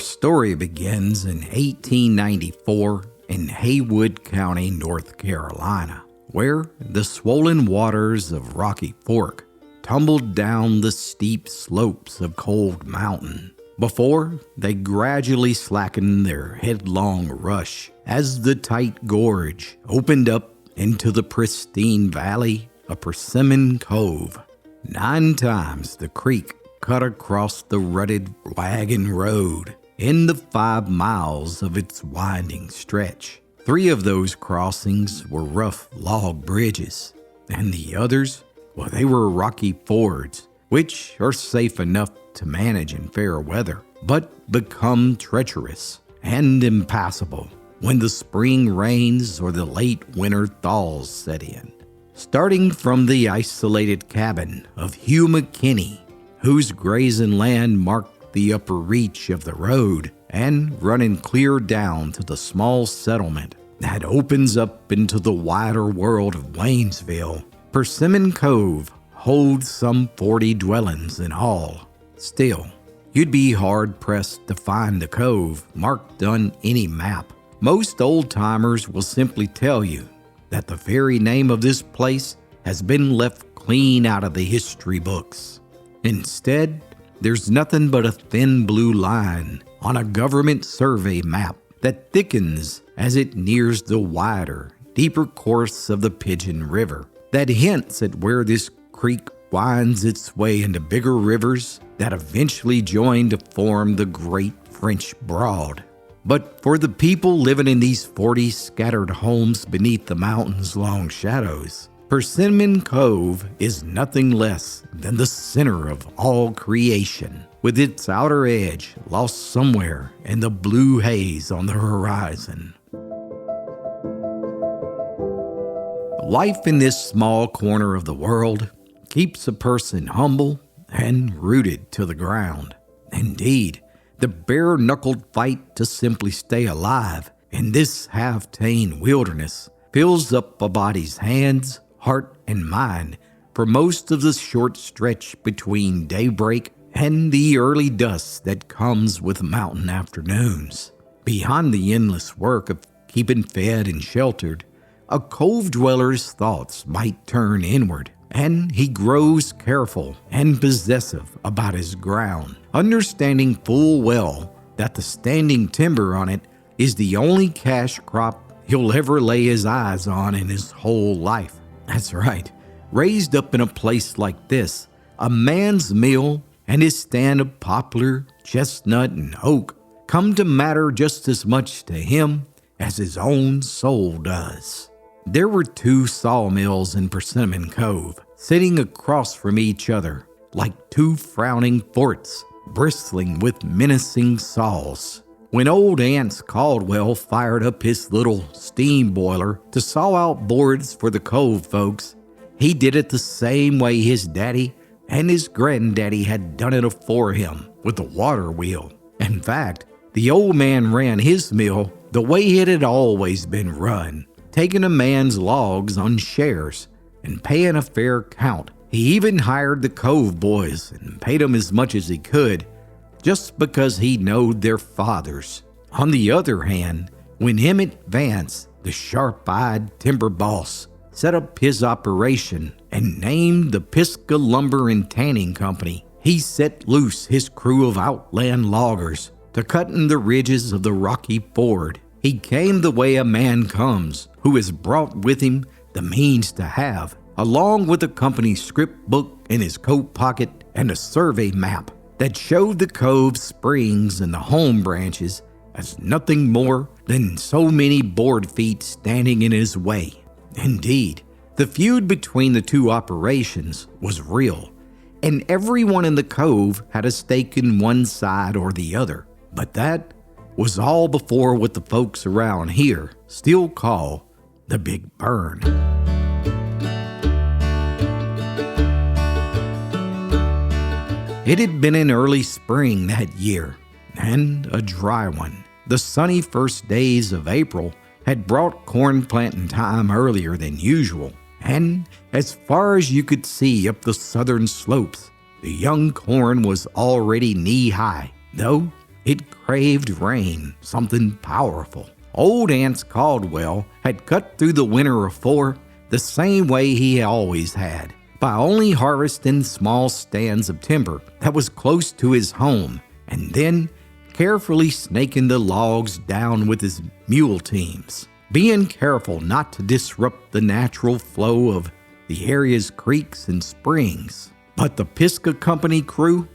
story begins in 1894 in Haywood County, North Carolina, where the swollen waters of Rocky Fork tumbled down the steep slopes of Cold Mountain before they gradually slackened their headlong rush as the tight gorge opened up into the pristine valley of Persimmon Cove. 9 times the creek cut across the rutted wagon road in the 5 miles of its winding stretch. 3 of those crossings were rough log bridges, and the others, well, they were rocky fords, which are safe enough to manage in fair weather, but become treacherous and impassable when the spring rains or the late winter thaws set in. Starting from the isolated cabin of Hugh McKinney, whose grazing land marked the upper reach of the road, and running clear down to the small settlement that opens up into the wider world of Waynesville, Persimmon Cove holds some 40 dwellings in all. Still, you'd be hard-pressed to find the cove marked on any map. Most old-timers will simply tell you that the very name of this place has been left clean out of the history books. Instead, there's nothing but a thin blue line on a government survey map that thickens as it nears the wider, deeper course of the Pigeon River that hints at where this creek winds its way into bigger rivers that eventually join to form the Great French Broad. But for the people living in these 40 scattered homes beneath the mountain's long shadows, Persimmon Cove is nothing less than the center of all creation, with its outer edge lost somewhere in the blue haze on the horizon. Life in this small corner of the world keeps a person humble and rooted to the ground. Indeed, the bare-knuckled fight to simply stay alive in this half-tame wilderness fills up a body's hands, heart, and mind for most of the short stretch between daybreak and the early dusk that comes with mountain afternoons. Beyond the endless work of keeping fed and sheltered, a cove dweller's thoughts might turn inward, and he grows careful and possessive about his ground, understanding full well that the standing timber on it is the only cash crop he'll ever lay his eyes on in his whole life. That's right, raised up in a place like this, a man's meal and his stand of poplar, chestnut, and oak come to matter just as much to him as his own soul does. There were 2 sawmills in Persimmon Cove, sitting across from each other like 2 frowning forts, bristling with menacing saws. When old Ance Caldwell fired up his little steam boiler to saw out boards for the Cove folks, he did it the same way his daddy and his granddaddy had done it afore him, with the water wheel. In fact, the old man ran his mill the way it had always been run, taking a man's logs on shares and paying a fair count. He even hired the Cove boys and paid them as much as he could, just because he knowed their fathers. On the other hand, when Emmett Vance, the sharp-eyed timber boss, set up his operation and named the Pisgah Lumber and Tanning Company, he set loose his crew of outland loggers to cutting the ridges of the Rocky Ford. He came the way a man comes who has brought with him the means to have, along with the company's script book in his coat pocket and a survey map that showed the Cove springs and the home branches as nothing more than so many board feet standing in his way. Indeed, the feud between the 2 operations was real, and everyone in the Cove had a stake in one side or the other. But that was all before what the folks around here still call the Big Burn. It had been an early spring that year, and a dry one. The sunny first days of April had brought corn planting time earlier than usual, and as far as you could see up the southern slopes, the young corn was already knee-high, though It craved rain, something powerful. Old Aunt Caldwell had cut through the winter afore the same way he always had, by only harvesting small stands of timber that was close to his home, and then carefully snaking the logs down with his mule teams, being careful not to disrupt the natural flow of the area's creeks and springs. But the Pisgah Company crew,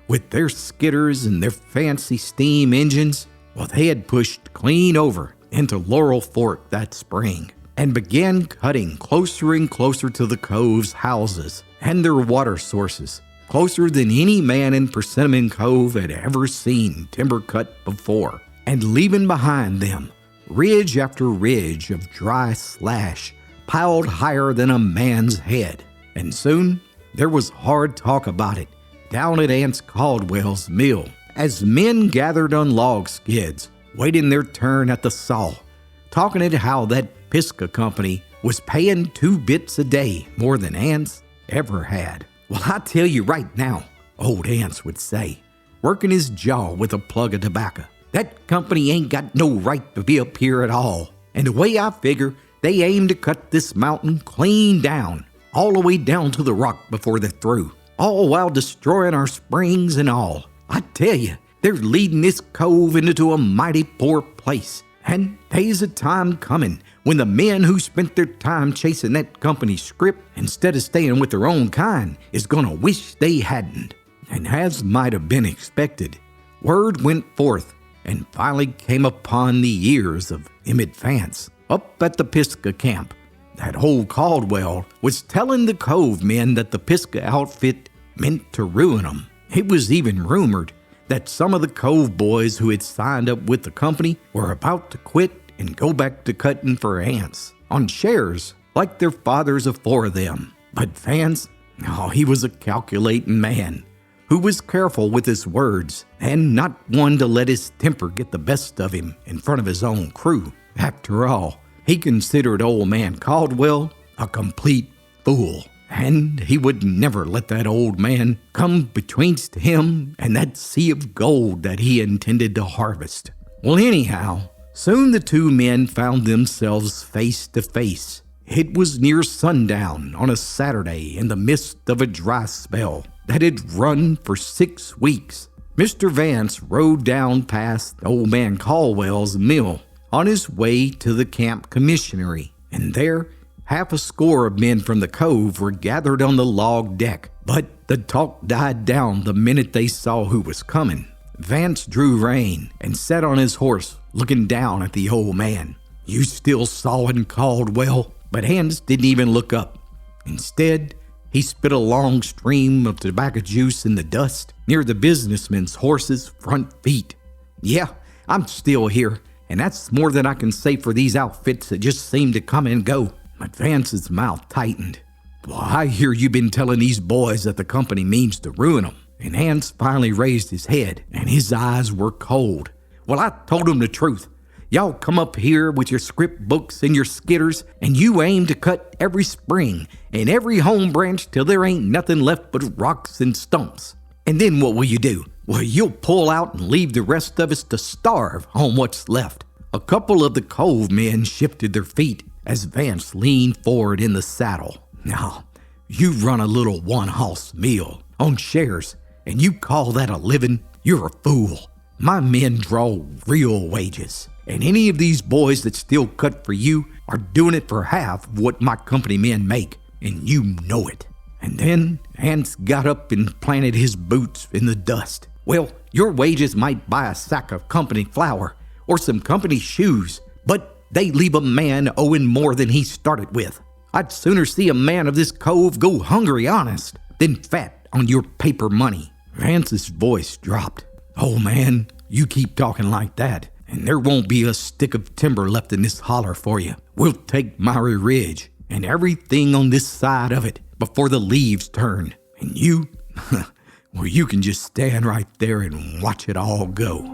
with their skidders and their fancy steam engines, well, they had pushed clean over into Laurel Fork that spring and began cutting closer and closer to the cove's houses and their water sources, closer than any man in Persimmon Cove had ever seen timber cut before, and leaving behind them ridge after ridge of dry slash piled higher than a man's head. And soon there was hard talk about it down at Aunt Caldwell's mill as men gathered on log skids, waiting their turn at the saw, talking at how that Pisgah Company was paying 2 bits a day more than Aunt's ever had. Well, I tell you right now, old Aunt's would say, working his jaw with a plug of tobacco, that company ain't got no right to be up here at all. And the way I figure, they aim to cut this mountain clean down, all the way down to the rock before they're through, all while destroying our springs and all. I tell you, they're leading this cove into a mighty poor place. And there's a time coming when the men who spent their time chasing that company's scrip instead of staying with their own kind is gonna wish they hadn't. And as might have been expected, word went forth and finally came upon the ears of Emmett Vance up at the Pisgah camp that old Caldwell was telling the Cove men that the Pisgah outfit meant to ruin them. It was even rumored that some of the Cove boys who had signed up with the company were about to quit and go back to cutting for ants on shares like their fathers afore them. But Vance, he was a calculating man who was careful with his words and not one to let his temper get the best of him in front of his own crew. After all, he considered old man Caldwell a complete fool, and he would never let that old man come betwixt him and that sea of gold that he intended to harvest. Well, anyhow, soon the two men found themselves face to face. It was near sundown on a Saturday in the midst of a dry spell that had run for 6 weeks. Mr. Vance rode down past old man Caldwell's mill on his way to the camp commissionery, and there half a score of men from the Cove were gathered on the log deck. But the talk died down the minute they saw who was coming. Vance drew rein and sat on his horse, looking down at the old man. "You still sawing, Caldwell?" But Hans didn't even look up. Instead, he spit a long stream of tobacco juice in the dust near the businessman's horse's front feet. "Yeah, I'm still here, and that's more than I can say for these outfits that just seem to come and go." But Vance's mouth tightened. "Well, I hear you've been telling these boys that the company means to ruin them." And Hans finally raised his head, and his eyes were cold. "Well, I told them the truth. Y'all come up here with your script books and your skidders, and you aim to cut every spring and every home branch till there ain't nothing left but rocks and stumps. And then what will you do? Well, you'll pull out and leave the rest of us to starve on what's left." A couple of the Cove men shifted their feet as Vance leaned forward in the saddle. "Now, you run a little one-hoss mill on shares, and you call that a living? You're a fool. My men draw real wages, and any of these boys that still cut for you are doing it for half of what my company men make, and you know it." And then Hans got up and planted his boots in the dust. "Well, your wages might buy a sack of company flour or some company shoes, but they leave a man owing more than he started with. I'd sooner see a man of this Cove go hungry honest than fat on your paper money." Vance's voice dropped. "Oh man, you keep talking like that, and there won't be a stick of timber left in this holler for you. We'll take Miry Ridge and everything on this side of it before the leaves turn. And you, well, you can just stand right there and watch it all go."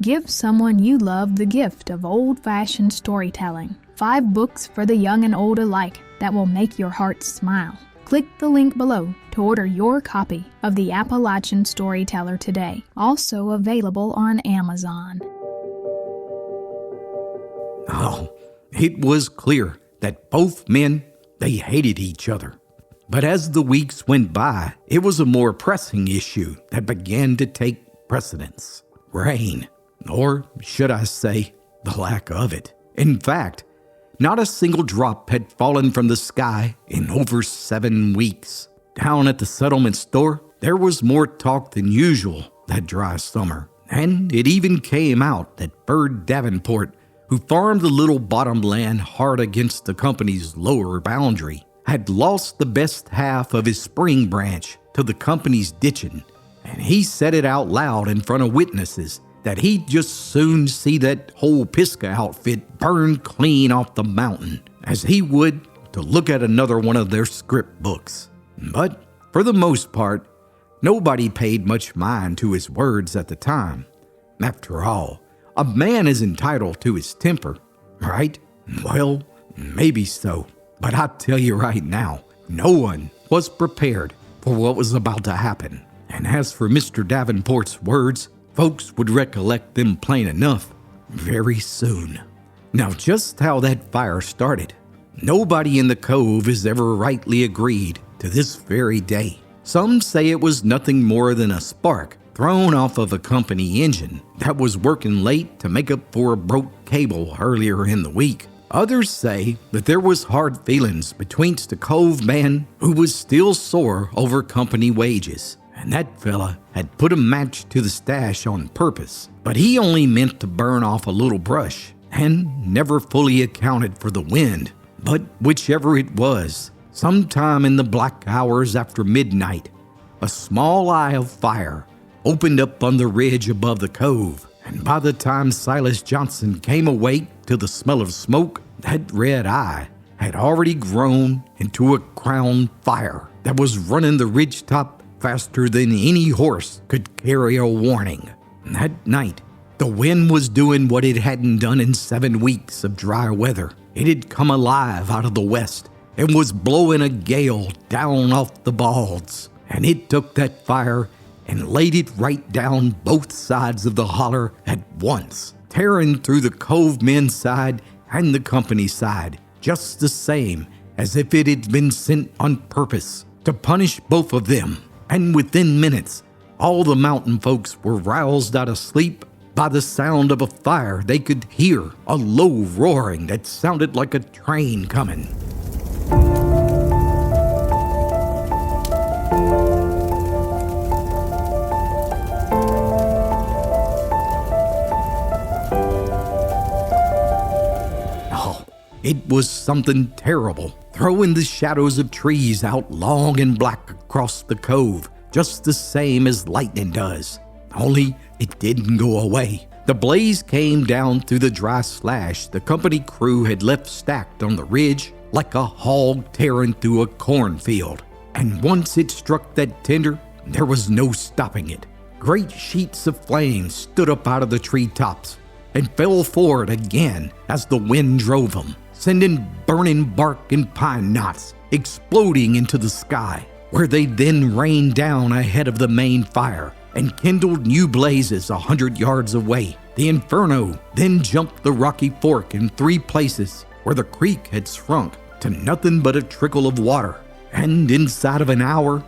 Give someone you love the gift of old-fashioned storytelling. 5 books for the young and old alike that will make your heart smile. Click the link below to order your copy of the Appalachian Storyteller today, also available on Amazon. Oh, it was clear that both men, they hated each other. But as the weeks went by, it was a more pressing issue that began to take precedence. Rain, or should I say, the lack of it. In fact, not a single drop had fallen from the sky in over 7 weeks. Down at the settlement store, there was more talk than usual that dry summer. And it even came out that Bird Davenport, who farmed the little bottom land hard against the company's lower boundary, had lost the best half of his spring branch to the company's ditching. And he said it out loud in front of witnesses that he'd just soon see that whole Pisgah outfit burn clean off the mountain as he would to look at another one of their script books. But for the most part, nobody paid much mind to his words at the time. After all, a man is entitled to his temper, right? Well, maybe so. But I tell you right now, no one was prepared for what was about to happen. And as for Mr. Davenport's words, folks would recollect them plain enough very soon. Now, just how that fire started, nobody in the cove has ever rightly agreed to this very day. Some say it was nothing more than a spark thrown off of a company engine that was working late to make up for a broke cable earlier in the week. Others say that there was hard feelings betwixt the Cove man who was still sore over company wages, and that fella had put a match to the stash on purpose, but he only meant to burn off a little brush and never fully accounted for the wind. But whichever it was, sometime in the black hours after midnight, a small eye of fire opened up on the ridge above the cove, and by the time Silas Johnson came awake to the smell of smoke, that red eye had already grown into a crown fire that was running the ridgetop faster than any horse could carry a warning. That night, the wind was doing what it hadn't done in 7 weeks of dry weather. It had come alive out of the west and was blowing a gale down off the balds, and it took that fire and laid it right down both sides of the holler at once, tearing through the Cove men's side and the company side, just the same as if it had been sent on purpose to punish both of them. And within minutes, all the mountain folks were roused out of sleep by the sound of a fire. They could hear a low roaring that sounded like a train coming. It was something terrible, throwing the shadows of trees out long and black across the cove, just the same as lightning does. Only it didn't go away. The blaze came down through the dry slash the company crew had left stacked on the ridge like a hog tearing through a cornfield. And once it struck that tinder, there was no stopping it. Great sheets of flame stood up out of the treetops and fell forward again as the wind drove them, sending burning bark and pine knots exploding into the sky, where they then rained down ahead of the main fire and kindled new blazes 100 yards away. The inferno then jumped the rocky fork in 3 places where the creek had shrunk to nothing but a trickle of water, and inside of an hour,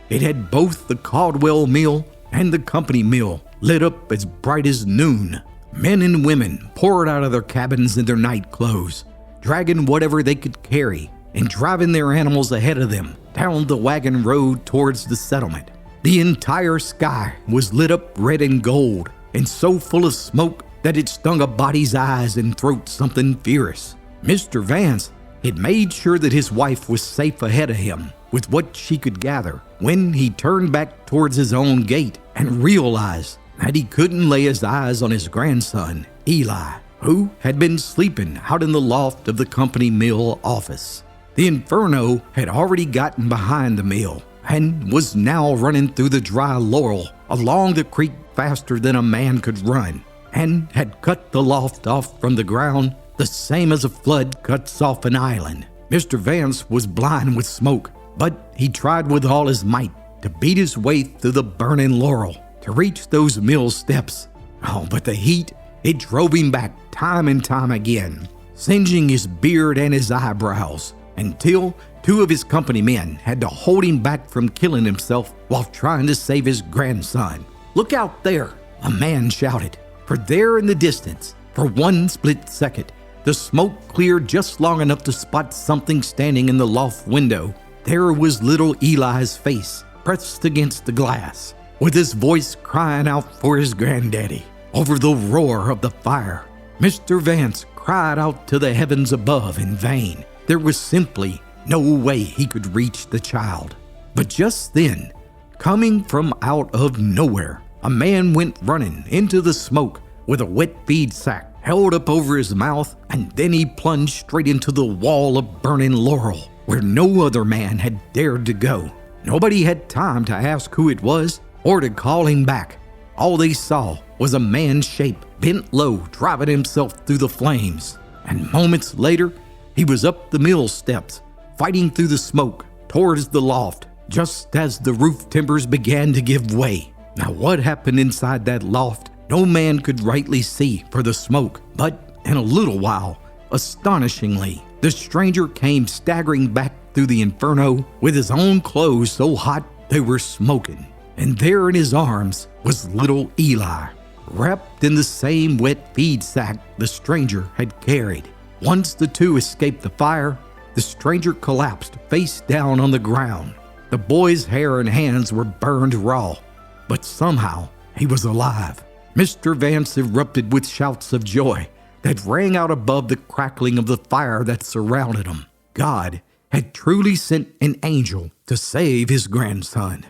it had both the Caldwell mill and the company mill lit up as bright as noon. Men and women poured out of their cabins in their night clothes, dragging whatever they could carry and driving their animals ahead of them down the wagon road towards the settlement. The entire sky was lit up red and gold and so full of smoke that it stung a body's eyes and throat something fierce. Mr. Vance had made sure that his wife was safe ahead of him with what she could gather when he turned back towards his own gate and realized that he couldn't lay his eyes on his grandson, Eli, who had been sleeping out in the loft of the company mill office. The inferno had already gotten behind the mill and was now running through the dry laurel along the creek faster than a man could run, and had cut the loft off from the ground the same as a flood cuts off an island. Mr. Vance was blind with smoke But he tried with all his might to beat his way through the burning laurel to reach those mill steps. Oh, but the heat, it drove him back time and time again, singeing his beard and his eyebrows, until two of his company men had to hold him back from killing himself while trying to save his grandson. "Look out there," a man shouted, for there in the distance, for one split second, the smoke cleared just long enough to spot something standing in the loft window. There was little Eli's face pressed against the glass, with his voice crying out for his granddaddy. Over the roar of the fire, Mr. Vance cried out to the heavens above in vain. There was simply no way he could reach the child. But just then, coming from out of nowhere, a man went running into the smoke with a wet feed sack held up over his mouth, and then he plunged straight into the wall of burning laurel, where no other man had dared to go. Nobody had time to ask who it was or to call him back. All they saw was a man's shape bent low, driving himself through the flames. And moments later, he was up the mill steps, fighting through the smoke towards the loft, just as the roof timbers began to give way. Now, what happened inside that loft, no man could rightly see for the smoke, but in a little while, astonishingly, the stranger came staggering back through the inferno with his own clothes so hot they were smoking. And there in his arms was little Eli, wrapped in the same wet feed sack the stranger had carried. Once the two escaped the fire, the stranger collapsed face down on the ground. The boy's hair and hands were burned raw, but somehow he was alive. Mr. Vance erupted with shouts of joy that rang out above the crackling of the fire that surrounded him. God had truly sent an angel to save his grandson.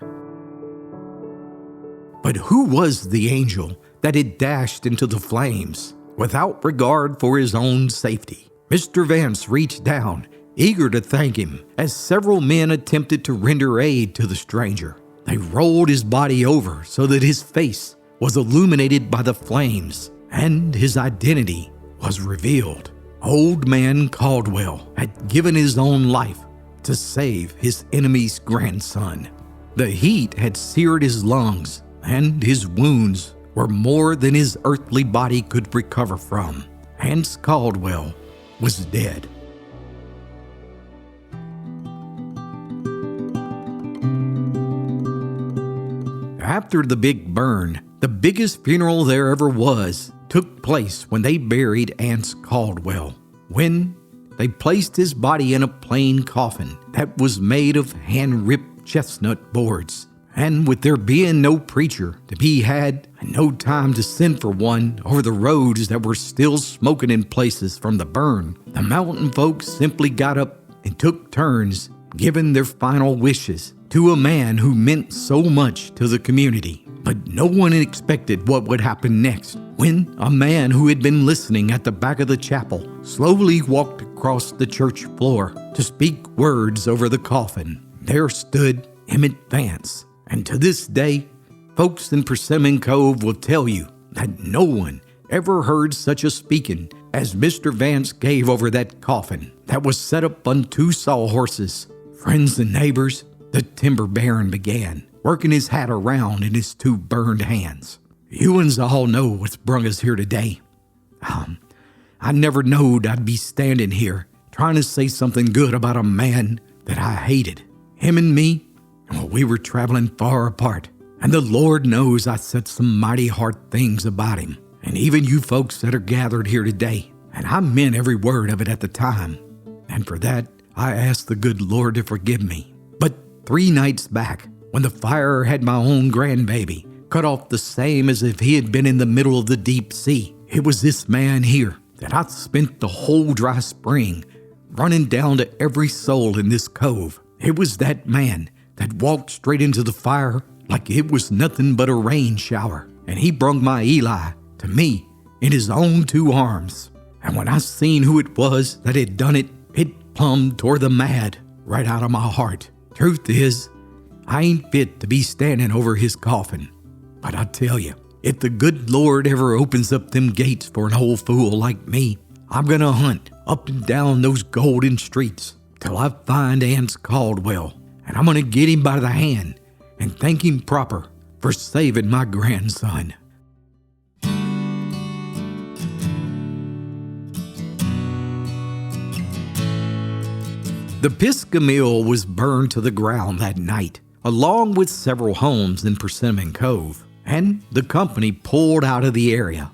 But who was the angel that had dashed into the flames without regard for his own safety? Mr. Vance reached down, eager to thank him, as several men attempted to render aid to the stranger. They rolled his body over so that his face was illuminated by the flames, and his identity was revealed. Old man Caldwell had given his own life to save his enemy's grandson. The heat had seared his lungs, and his wounds were more than his earthly body could recover from. Hans Caldwell was dead. After the big burn, the biggest funeral there ever was took place when they buried Hans Caldwell. When they placed his body in a plain coffin that was made of hand-ripped chestnut boards. And with there being no preacher to be had and no time to send for one over the roads that were still smoking in places from the burn, the mountain folks simply got up and took turns giving their final wishes to a man who meant so much to the community. But no one expected what would happen next when a man who had been listening at the back of the chapel slowly walked across the church floor to speak words over the coffin. There stood Emmett Vance. And to this day, folks in Persimmon Cove will tell you that no one ever heard such a speaking as Mr. Vance gave over that coffin that was set up on two sawhorses. Friends and neighbors, the timber baron began, working his hat around in his two burned hands. You uns all know what's brung us here today. I never knowed I'd be standing here trying to say something good about a man that I hated. Him and me, well, we were traveling far apart, and the Lord knows I said some mighty hard things about him, and even you folks that are gathered here today, and I meant every word of it at the time, and for that, I ask the good Lord to forgive me. But 3 nights back, when the fire had my own grandbaby cut off the same as if he had been in the middle of the deep sea, it was this man here that I spent the whole dry spring running down to every soul in this cove. It was that man that walked straight into the fire like it was nothing but a rain shower, and he brung my Eli to me in his own 2 arms. And when I seen who it was that had done it, it plumb tore the mad right out of my heart. Truth is, I ain't fit to be standing over his coffin. But I tell you, if the good Lord ever opens up them gates for an old fool like me, I'm gonna hunt up and down those golden streets till I find Hans Caldwell and I'm going to get him by the hand and thank him proper for saving my grandson. The Pisgah mill was burned to the ground that night, along with several homes in Persimmon Cove, and the company pulled out of the area.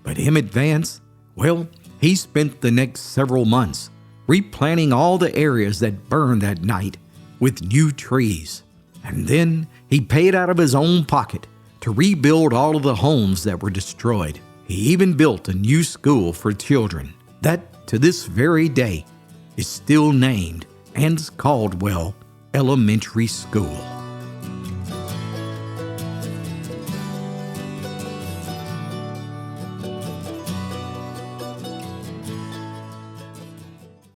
But Emmett Vance, well, he spent the next several months replanting all the areas that burned that night with new trees. And then he paid out of his own pocket to rebuild all of the homes that were destroyed. He even built a new school for children that, to this very day, is still named Anse Caldwell Elementary School.